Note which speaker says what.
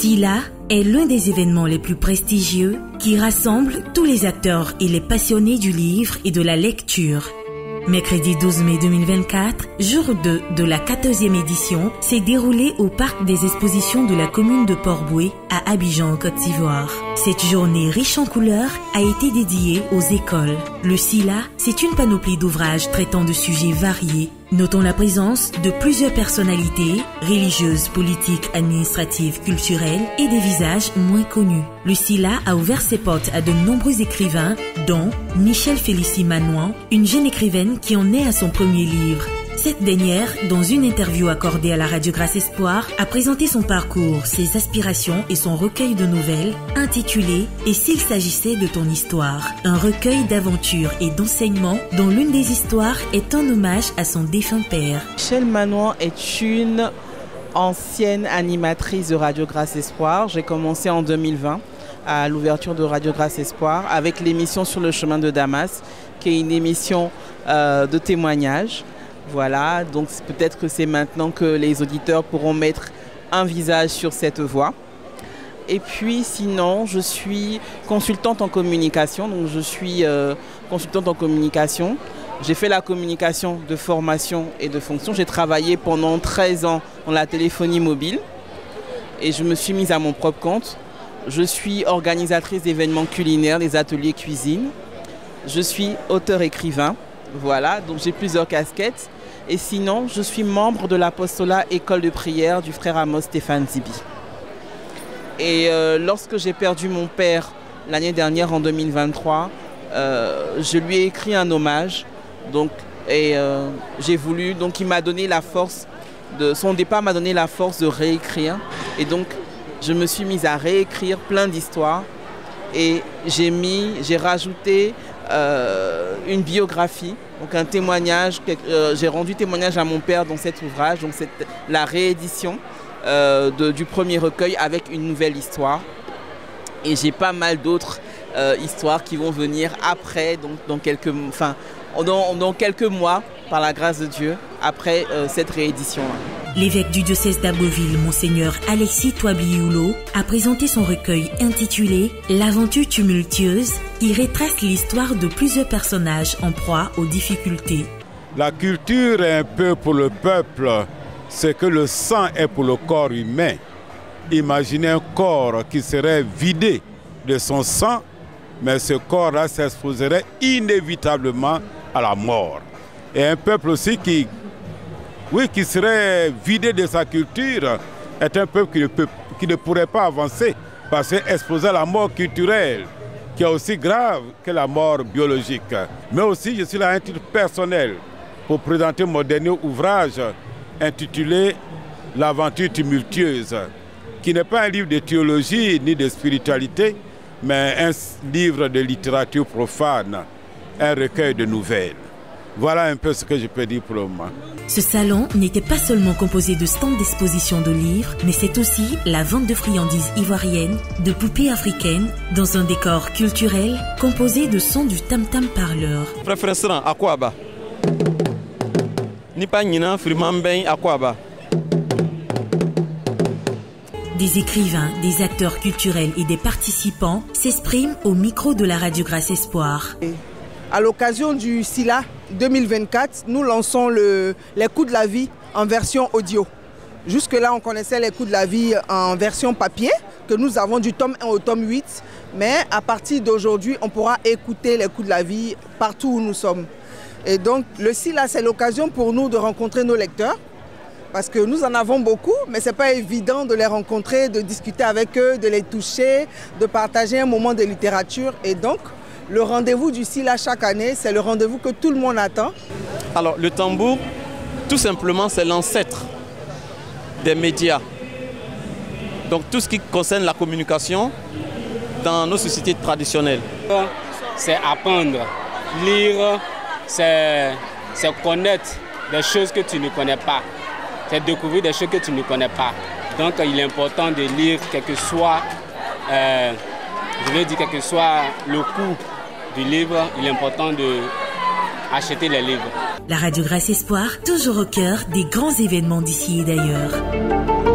Speaker 1: SILA est l'un des événements les plus prestigieux qui rassemble tous les acteurs et les passionnés du livre et de la lecture. Mercredi 12 mai 2024, jour 2 de la 14e édition, s'est déroulé au parc des expositions de la commune de Port-Bouët à Abidjan, Côte d'Ivoire. Cette journée riche en couleurs a été dédiée aux écoles. Le SILA, c'est une panoplie d'ouvrages traitant de sujets variés. Notons la présence de plusieurs personnalités, religieuses, politiques, administratives, culturelles et des visages moins connus. Le SILA a ouvert ses portes à de nombreux écrivains, dont Michel Félicie Manouan, une jeune écrivaine qui en est à son premier livre. Cette dernière, dans une interview accordée à la Radio Grâce Espoir, a présenté son parcours, ses aspirations et son recueil de nouvelles intitulé « Et s'il s'agissait de ton histoire ?» Un recueil d'aventures et d'enseignements dont l'une des histoires est un hommage à son défunt père.
Speaker 2: Michel Manouan est une ancienne animatrice de Radio Grâce Espoir. J'ai commencé en 2020 à l'ouverture de Radio Grâce Espoir avec l'émission Sur le chemin de Damas, qui est une émission de témoignages. Voilà, donc peut-être que c'est maintenant que les auditeurs pourront mettre un visage sur cette voix. Et puis sinon, je suis consultante en communication, donc je suis consultante en communication. J'ai fait la communication de formation et de fonction. J'ai travaillé pendant 13 ans dans la téléphonie mobile et je me suis mise à mon propre compte. Je suis organisatrice d'événements culinaires, des ateliers cuisine. Je suis auteur-écrivain. Voilà, donc j'ai plusieurs casquettes. Et sinon, je suis membre de l'apostolat École de prière du frère Amos Stéphane Zibi. Et lorsque j'ai perdu mon père l'année dernière, en 2023, je lui ai écrit un hommage. J'ai voulu, donc il m'a donné la force, son départ m'a donné la force de réécrire. Et donc, je me suis mise à réécrire plein d'histoires. Et j'ai rajouté une biographie, donc un témoignage. J'ai rendu témoignage à mon père dans cet ouvrage, donc c'est la réédition du premier recueil avec une nouvelle histoire. Et j'ai pas mal d'autres histoires qui vont venir après, donc dans quelques mois, par la grâce de Dieu, après cette réédition-là.
Speaker 1: L'évêque du diocèse d'Abbeville, Monseigneur Alexis Touabi-Hulot, a présenté son recueil intitulé « L'aventure tumultueuse » qui retrace l'histoire de plusieurs personnages en proie aux difficultés.
Speaker 3: La culture est un peu pour le peuple ce que le sang est pour le corps humain. Imaginez un corps qui serait vidé de son sang, mais ce corps-là s'exposerait inévitablement à la mort. Et un peuple aussi qui serait vidé de sa culture est un peuple qui ne pourrait pas avancer parce qu'il est exposé à la mort culturelle, qui est aussi grave que la mort biologique. Mais aussi, je suis là à un titre personnel pour présenter mon dernier ouvrage intitulé « L'aventure tumultueuse », qui n'est pas un livre de théologie ni de spiritualité, mais un livre de littérature profane, un recueil de nouvelles. Voilà un peu ce que je peux dire pour le moment.
Speaker 1: Ce salon n'était pas seulement composé de stands d'exposition de livres, mais c'est aussi la vente de friandises ivoiriennes, de poupées africaines, dans un décor culturel composé de sons du tam-tam parleur.
Speaker 4: Restaurant à quoi bas? Ni pas nina frimamben à quoi bas?
Speaker 1: Des écrivains, des acteurs culturels et des participants s'expriment au micro de la Radio Grâce Espoir.
Speaker 5: À l'occasion du SILA 2024, nous lançons les coups de la vie en version audio. Jusque-là, on connaissait les coups de la vie en version papier, que nous avons du tome 1 au tome 8. Mais à partir d'aujourd'hui, on pourra écouter les coups de la vie partout où nous sommes. Et donc, le SILA, c'est l'occasion pour nous de rencontrer nos lecteurs. Parce que nous en avons beaucoup, mais ce n'est pas évident de les rencontrer, de discuter avec eux, de les toucher, de partager un moment de littérature. Et donc, le rendez-vous du SILA chaque année, c'est le rendez-vous que tout le monde attend.
Speaker 4: Alors, le tambour, tout simplement, c'est l'ancêtre des médias. Donc, tout ce qui concerne la communication dans nos sociétés traditionnelles.
Speaker 6: C'est apprendre, lire, c'est connaître des choses que tu ne connais pas. C'est découvrir des choses que tu ne connais pas. Donc, il est important de lire, quel que soit, quel que soit le coût du livre, il est important d'acheter les livres.
Speaker 1: La Radio Grâce Espoir, toujours au cœur des grands événements d'ici et d'ailleurs.